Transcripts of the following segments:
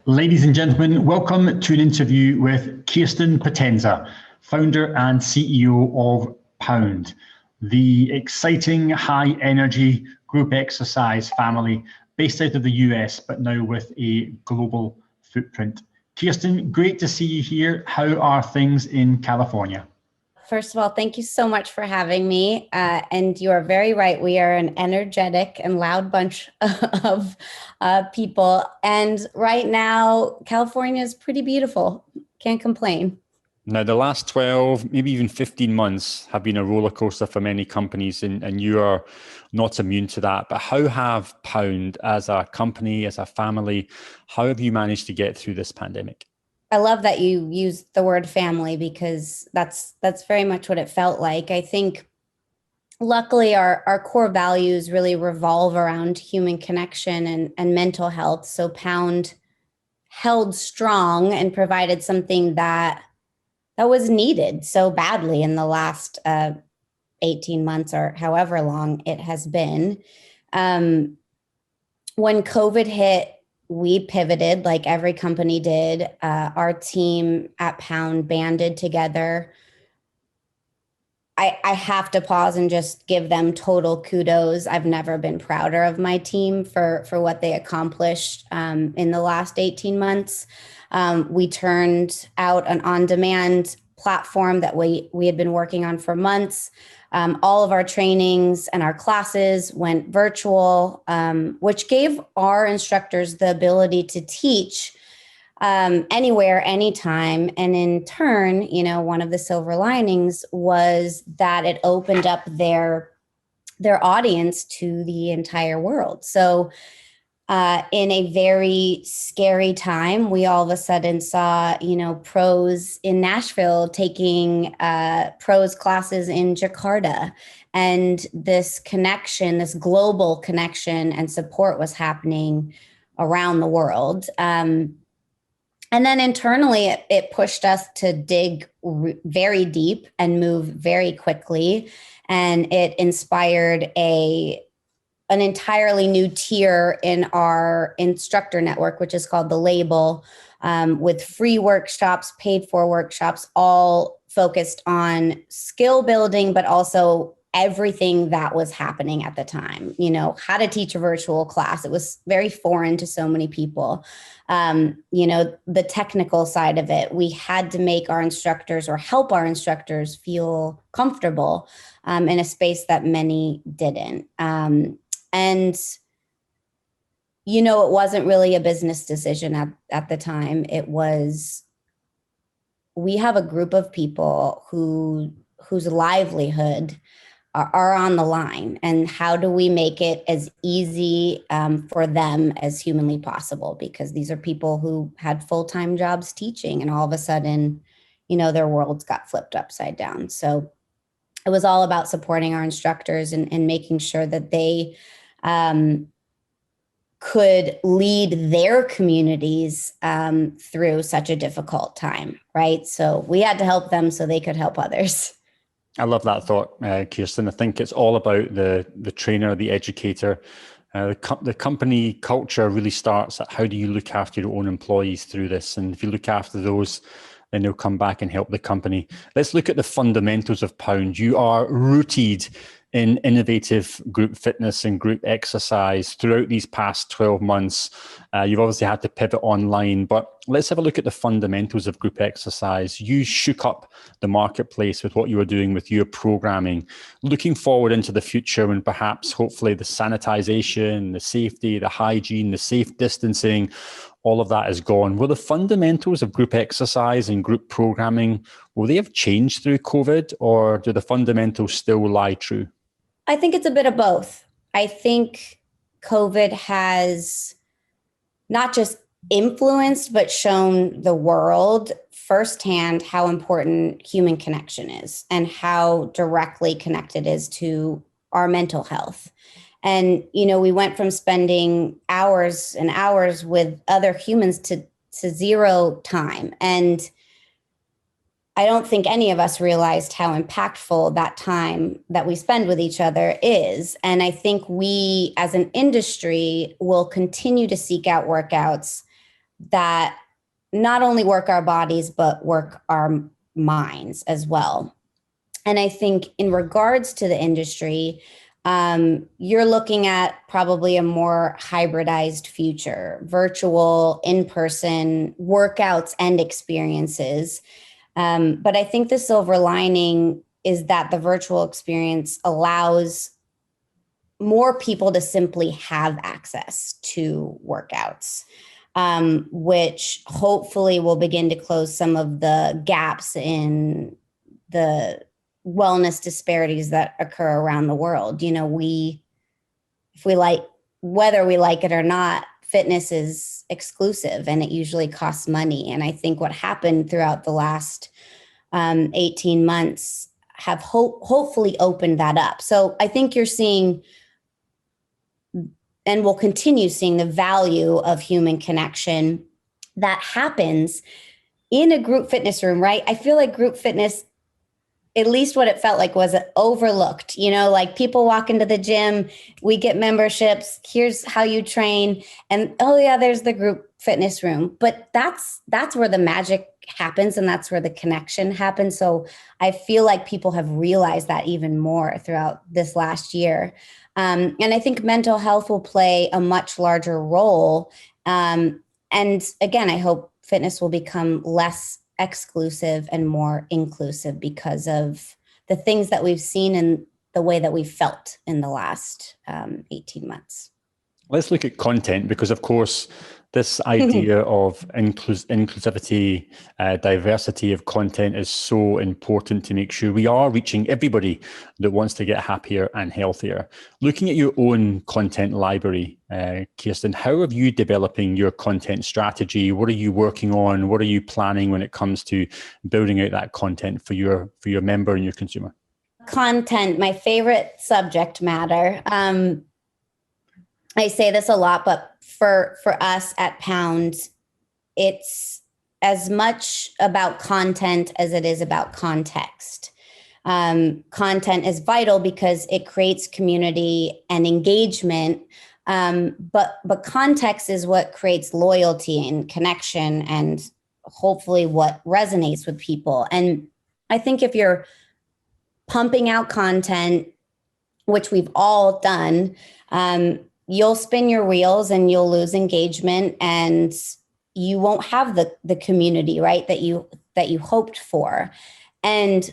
Ladies and gentlemen, welcome to an interview with Kirsten Potenza, founder and CEO of Pound, the exciting high energy group exercise family based out of the US, but now with a global footprint. Kirsten, great to see you here. How are things in California? First of all, thank you so much for having me. And you are very right. We are an energetic and loud bunch of people. And right now, California is pretty beautiful. Can't complain. Now, the last 12, maybe even 15 months have been a roller coaster for many companies, and you are not immune to that. But how have Pound, as a company, as a family, how have you managed to get through this pandemic? I love that you used the word family because that's very much what it felt like. I think luckily our core values really revolve around human connection and mental health. So Pound held strong and provided something that was needed so badly in the last 18 months or however long it has been. When COVID hit, we pivoted like every company did. Our team at Pound banded together. I have to pause and just give them total kudos. I've never been prouder of my team for what they accomplished in the last 18 months. We turned out an on-demand platform that we had been working on for months. All of our trainings and our classes went virtual, which gave our instructors the ability to teach anywhere, anytime. And in turn, one of the silver linings was that it opened up their audience to the entire world. So in a very scary time, we all of a sudden saw, pros in Nashville taking pros classes in Jakarta. And this connection, this global connection and support was happening around the world. And then internally, it pushed us to dig very deep and move very quickly. And it inspired an entirely new tier in our instructor network, which is called the Label, with free workshops, paid for workshops, all focused on skill building, but also everything that was happening at the time. How to teach a virtual class. It was very foreign to so many people. The technical side of it, we had to make our instructors or help our instructors feel comfortable in a space that many didn't. And, it wasn't really a business decision at the time. It was, we have a group of people whose livelihood are on the line. And how do we make it as easy for them as humanly possible? Because these are people who had full-time jobs teaching, and all of a sudden, their worlds got flipped upside down. So it was all about supporting our instructors and making sure that they could lead their communities through such a difficult time, right? So we had to help them so they could help others. I love that thought, Kirsten. I think it's all about the trainer, the educator. The company culture really starts at how do you look after your own employees through this? And if you look after those, then they'll come back and help the company. Let's look at the fundamentals of Pound. You are rooted in innovative group fitness and group exercise throughout these past 12 months. You've obviously had to pivot online, but let's have a look at the fundamentals of group exercise. You shook up the marketplace with what you were doing with your programming. Looking forward into the future when perhaps, hopefully, the sanitization, the safety, the hygiene, the safe distancing, all of that is gone. Will the fundamentals of group exercise and group programming, will they have changed through COVID, or do the fundamentals still lie true? I think it's a bit of both. I think COVID has not just influenced, but shown the world firsthand how important human connection is and how directly connected it is to our mental health. And, we went from spending hours and hours with other humans to zero time. And I don't think any of us realized how impactful that time that we spend with each other is. And I think we as an industry will continue to seek out workouts that not only work our bodies, but work our minds as well. And I think in regards to the industry, you're looking at probably a more hybridized future, virtual, in-person workouts and experiences. But I think the silver lining is that the virtual experience allows more people to simply have access to workouts, which hopefully will begin to close some of the gaps in the wellness disparities that occur around the world. You know, whether we like it or not, fitness is exclusive and it usually costs money. And I think what happened throughout the last 18 months have hopefully opened that up. So I think you're seeing and will continue seeing the value of human connection that happens in a group fitness room, right? I feel like group fitness, at least what it felt like, was overlooked. You know, like people walk into the gym, we get memberships, here's how you train, and oh yeah, there's the group fitness room. But that's where the magic happens and that's where the connection happens. So I feel like people have realized that even more throughout this last year. And I think mental health will play a much larger role. And again, I hope fitness will become less exclusive and more inclusive because of the things that we've seen and the way that we've felt in the last 18 months. Let's look at content, because of course this idea of inclusivity, diversity of content is so important to make sure we are reaching everybody that wants to get happier and healthier. Looking at your own content library, Kirsten, how are you developing your content strategy? What are you working on? What are you planning when it comes to building out that content for your member and your consumer? Content, my favorite subject matter. I say this a lot, but for us at Pound, it's as much about content as it is about context. Content is vital because it creates community and engagement, but context is what creates loyalty and connection and hopefully what resonates with people. And I think if you're pumping out content, which we've all done, you'll spin your wheels and you'll lose engagement and you won't have the community, right, that you hoped for. And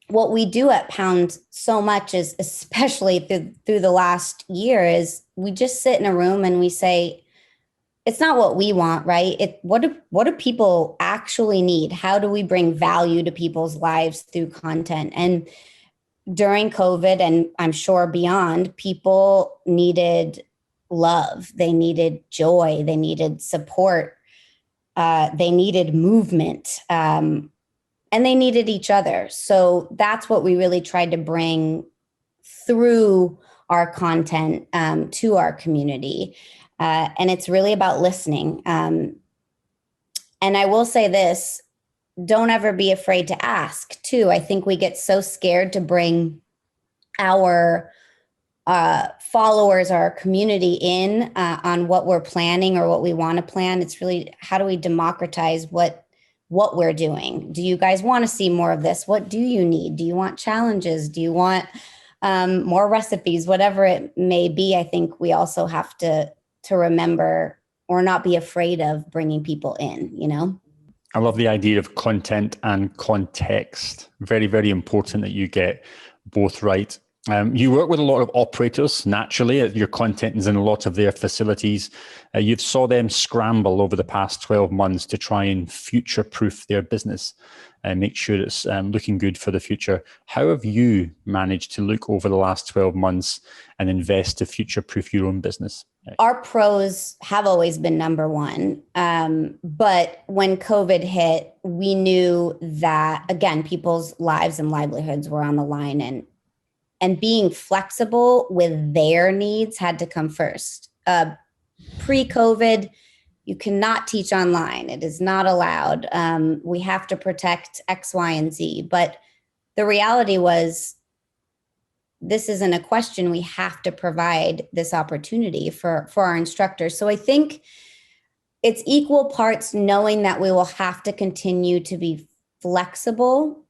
what we do at Pound so much is, especially through the last year, is we just sit in a room and we say, it's not what we want, right? What do people actually need? How do we bring value to people's lives through content? And during COVID, and I'm sure beyond, people needed love. They needed joy. They needed support. They needed movement. And they needed each other. So that's what we really tried to bring through our content to our community. And it's really about listening. And I will say this, don't ever be afraid to ask too. I think we get so scared to bring our followers, our community in on what we're planning or what we want to plan. It's really, how do we democratize what we're doing? Do you guys want to see more of this? What do you need? Do you want challenges? Do you want more recipes? Whatever it may be, I think we also have to remember or not be afraid of bringing people in, you know? I love the idea of content and context. Very, very important that you get both right. You work with a lot of operators, naturally. Your content is in a lot of their facilities. You've saw them scramble over the past 12 months to try and future-proof their business and make sure it's looking good for the future. How have you managed to look over the last 12 months and invest to future-proof your own business? Our pros have always been number one. But when COVID hit, we knew that, again, people's lives and livelihoods were on the line, and being flexible with their needs had to come first. Pre-COVID, you cannot teach online. It is not allowed. We have to protect X, Y, and Z. But the reality was, this isn't a question. We have to provide this opportunity for our instructors. So I think it's equal parts knowing that we will have to continue to be flexible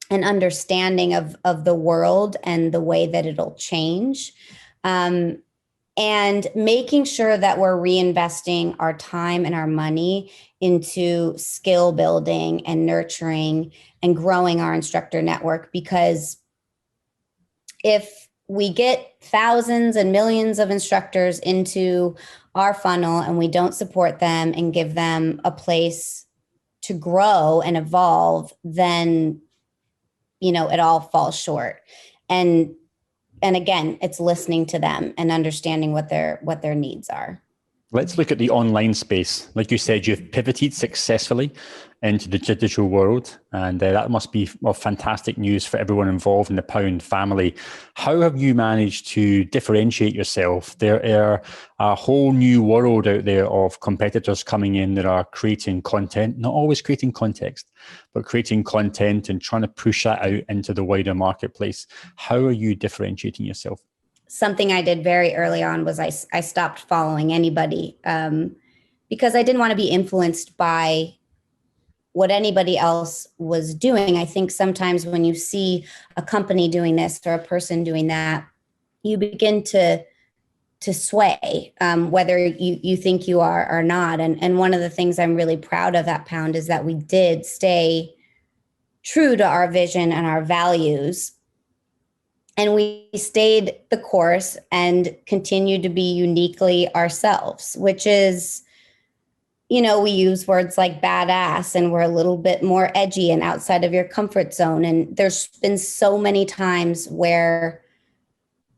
and understanding of the world and the way that it'll change. And making sure that we're reinvesting our time and our money into skill building and nurturing and growing our instructor network. Because if we get thousands and millions of instructors into our funnel and we don't support them and give them a place to grow and evolve, then, you know, it all falls short. And again, it's listening to them and understanding what their needs are. Let's look at the online space. Like you said, you've pivoted successfully into the digital world, and that must be fantastic news for everyone involved in the Pound family. How have you managed to differentiate yourself? There are a whole new world out there of competitors coming in that are creating content, not always creating context, but creating content and trying to push that out into the wider marketplace. How are you differentiating yourself? Something I did very early on was I stopped following anybody because I didn't want to be influenced by what anybody else was doing. I think sometimes when you see a company doing this or a person doing that, you begin to sway whether you think you are or not. And one of the things I'm really proud of at Pound is that we did stay true to our vision and our values. And we stayed the course and continued to be uniquely ourselves, which is, you know, we use words like badass and we're a little bit more edgy and outside of your comfort zone. And there's been so many times where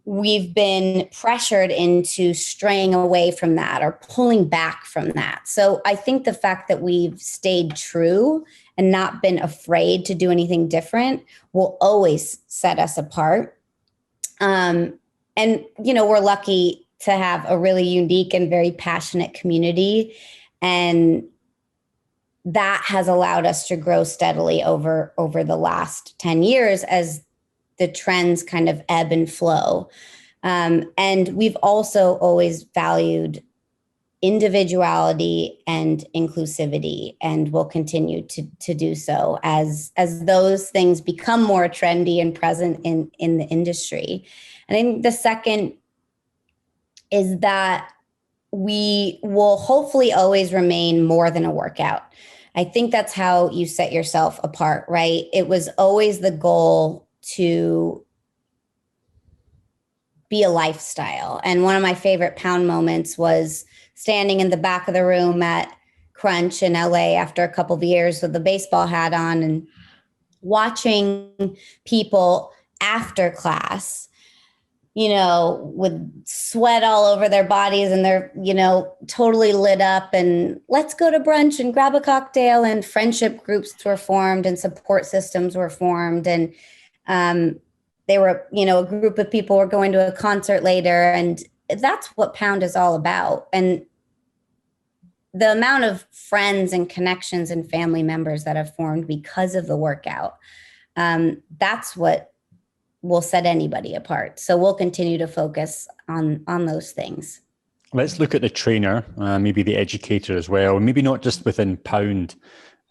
we've been pressured into straying away from that or pulling back from that. So I think the fact that we've stayed true and not been afraid to do anything different will always set us apart. And, you know, we're lucky to have a really unique and very passionate community. And that has allowed us to grow steadily over the last 10 years as the trends kind of ebb and flow. And we've also always valued individuality and inclusivity, and will continue to do so as those things become more trendy and present in the industry. And I think the second is that we will hopefully always remain more than a workout. I think that's how you set yourself apart, right? It was always the goal to be a lifestyle. And one of my favorite Pound moments was standing in the back of the room at Crunch in LA after a couple of years with the baseball hat on and watching people after class, you know, with sweat all over their bodies and they're, you know, totally lit up and let's go to brunch and grab a cocktail, and friendship groups were formed and support systems were formed. And they were, you know, a group of people were going to a concert later, and that's what Pound is all about. And the amount of friends and connections and family members that have formed because of the workout, that's what will set anybody apart. So we'll continue to focus on those things. Let's look at the trainer, maybe the educator as well, maybe not just within Pound,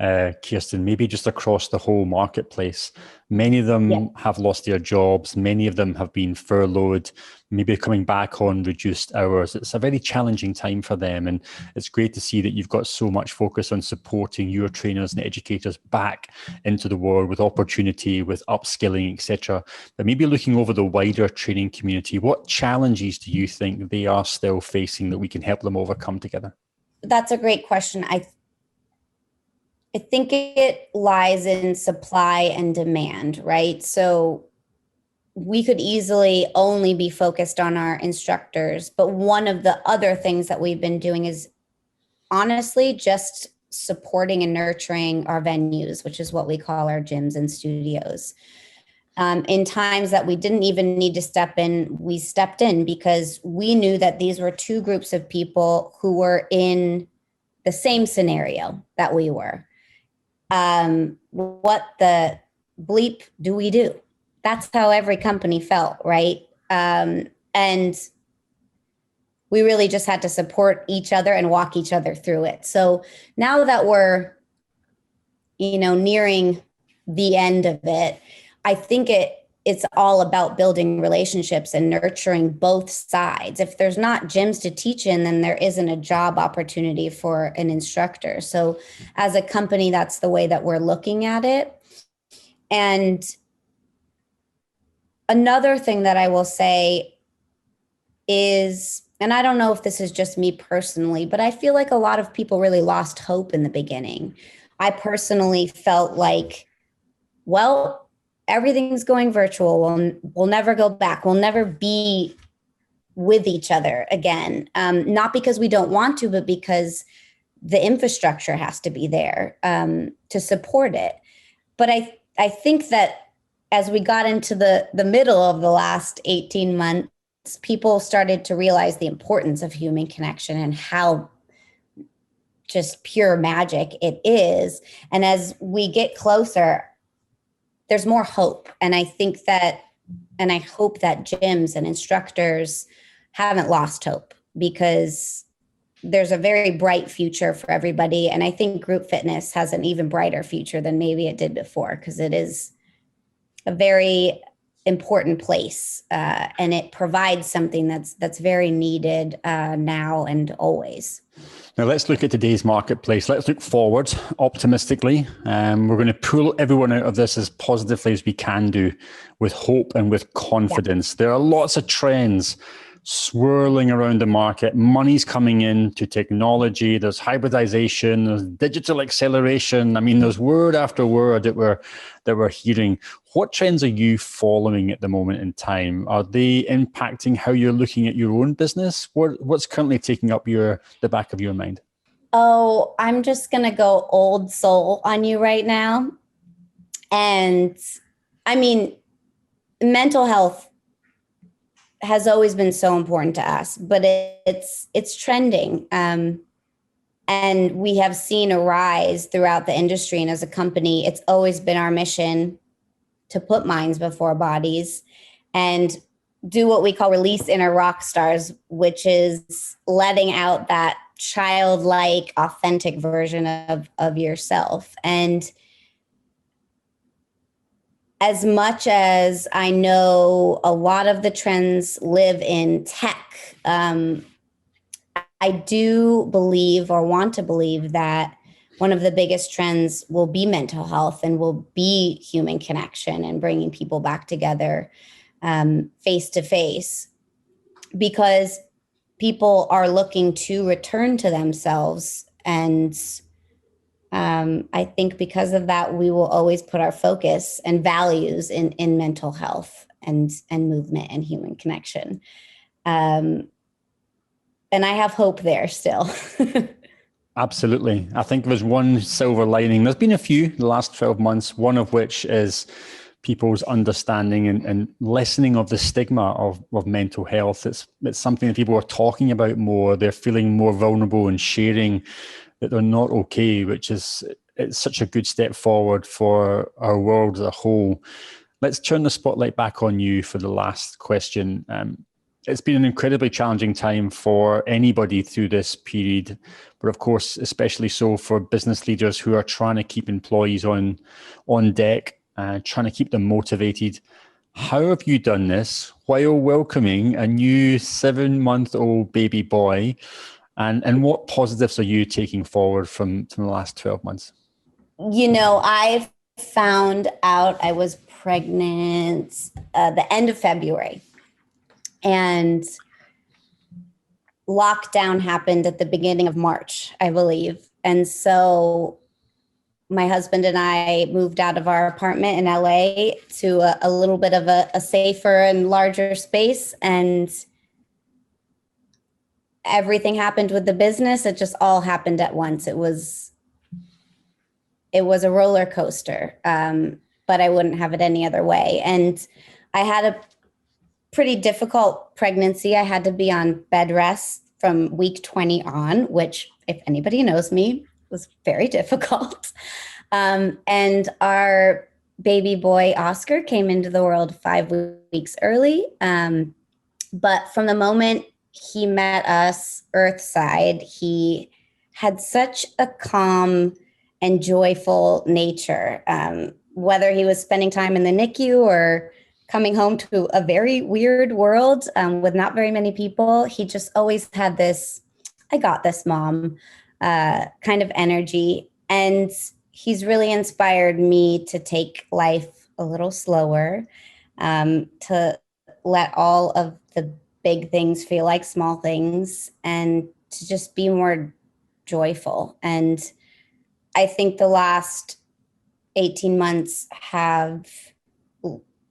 Kirsten, maybe just across the whole marketplace. Many of them have lost their jobs. Many of them have been furloughed, maybe coming back on reduced hours. It's a very challenging time for them. And it's great to see that you've got so much focus on supporting your trainers and educators back into the world with opportunity, with upskilling, etc. But maybe looking over the wider training community, what challenges do you think they are still facing that we can help them overcome together? That's a great question. I think it lies in supply and demand, right? So we could easily only be focused on our instructors, but one of the other things that we've been doing is honestly just supporting and nurturing our venues, which is what we call our gyms and studios. In times that we didn't even need to step in, we stepped in because we knew that these were two groups of people who were in the same scenario that we were. What the bleep do we do? That's how every company felt, right? And we really just had to support each other and walk each other through it. So now that we're, nearing the end of it, I think it's all about building relationships and nurturing both sides. If there's not gyms to teach in, then there isn't a job opportunity for an instructor. So as a company, that's the way that we're looking at it. And another thing that I will say is, and I don't know if this is just me personally, but I feel like a lot of people really lost hope in the beginning. I personally felt like, well, everything's going virtual. We'll never go back. We'll never be with each other again. Not because we don't want to, but because the infrastructure has to be there to support it. But I think that as we got into the middle of the last 18 months, people started to realize the importance of human connection and how just pure magic it is. And as we get closer, there's more hope. And I think that, and I hope that gyms and instructors haven't lost hope, because there's a very bright future for everybody. And I think group fitness has an even brighter future than maybe it did before, because it is a very important place, and it provides something that's very needed now and always. Now let's look at today's marketplace. Let's look forward optimistically. We're going to pull everyone out of this as positively as we can do, with hope and with confidence. Yeah. There are lots of trends swirling around the market. Money's coming into technology. There's hybridization. There's digital acceleration. I mean, there's word after word that we're hearing. What trends are you following at the moment in time? Are they impacting how you're looking at your own business? What's currently taking up the back of your mind? Oh, I'm just going to go old soul on you right now. And I mean, mental health has always been so important to us, but it's trending. And we have seen a rise throughout the industry. And as a company, it's always been our mission to put minds before bodies and do what we call release inner rock stars, which is letting out that childlike, authentic version of yourself. And as much as I know a lot of the trends live in tech, I do believe, or want to believe, that one of the biggest trends will be mental health and will be human connection and bringing people back together face to face, because people are looking to return to themselves. And I think because of that, we will always put our focus and values in mental health and movement and human connection. And I have hope there still. Absolutely. I think there's one silver lining. There's been a few the last 12 months, one of which is people's understanding and lessening of the stigma of mental health. It's something that people are talking about more. They're feeling more vulnerable and sharing that they're not okay, it's such a good step forward for our world as a whole. Let's turn the spotlight back on you for the last question. It's been an incredibly challenging time for anybody through this period, but of course, especially so for business leaders who are trying to keep employees on deck, trying to keep them motivated. How have you done this while welcoming a new 7-month-old baby boy? And what positives are you taking forward from the last 12 months? I found out I was pregnant the end of February. And lockdown happened at the beginning of March, I believe. And so my husband and I moved out of our apartment in LA to a little bit of a safer and larger space. And everything happened with the business. It just all happened at once. It was a roller coaster, but I wouldn't have it any other way. And I had a pretty difficult pregnancy. I had to be on bed rest from week 20 on, which, if anybody knows me, was very difficult. And our baby boy, Oscar, came into the world 5 weeks early. But from the moment he met us earthside, he had such a calm and joyful nature. Whether he was spending time in the NICU or coming home to a very weird world with not very many people, he just always had this, I got this, mom, kind of energy. And he's really inspired me to take life a little slower, to let all of the big things feel like small things, and to just be more joyful. And I think the last 18 months have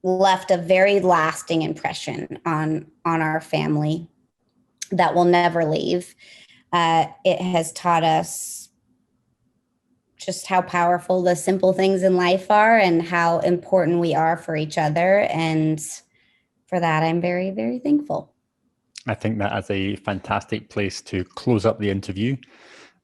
left a very lasting impression on our family that will never leave. It has taught us just how powerful the simple things in life are and how important we are for each other. And for that, I'm very, very thankful. I think that is a fantastic place to close up the interview.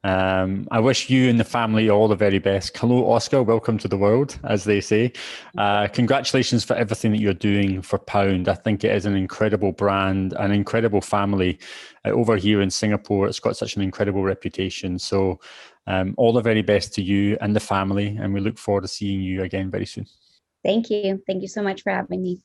I wish you and the family all the very best. Hello, Oscar. Welcome to the world, as they say. Congratulations for everything that you're doing for Pound. I think it is an incredible brand, an incredible family. Over here in Singapore, it's got such an incredible reputation. So all the very best to you and the family. And we look forward to seeing you again very soon. Thank you. Thank you so much for having me.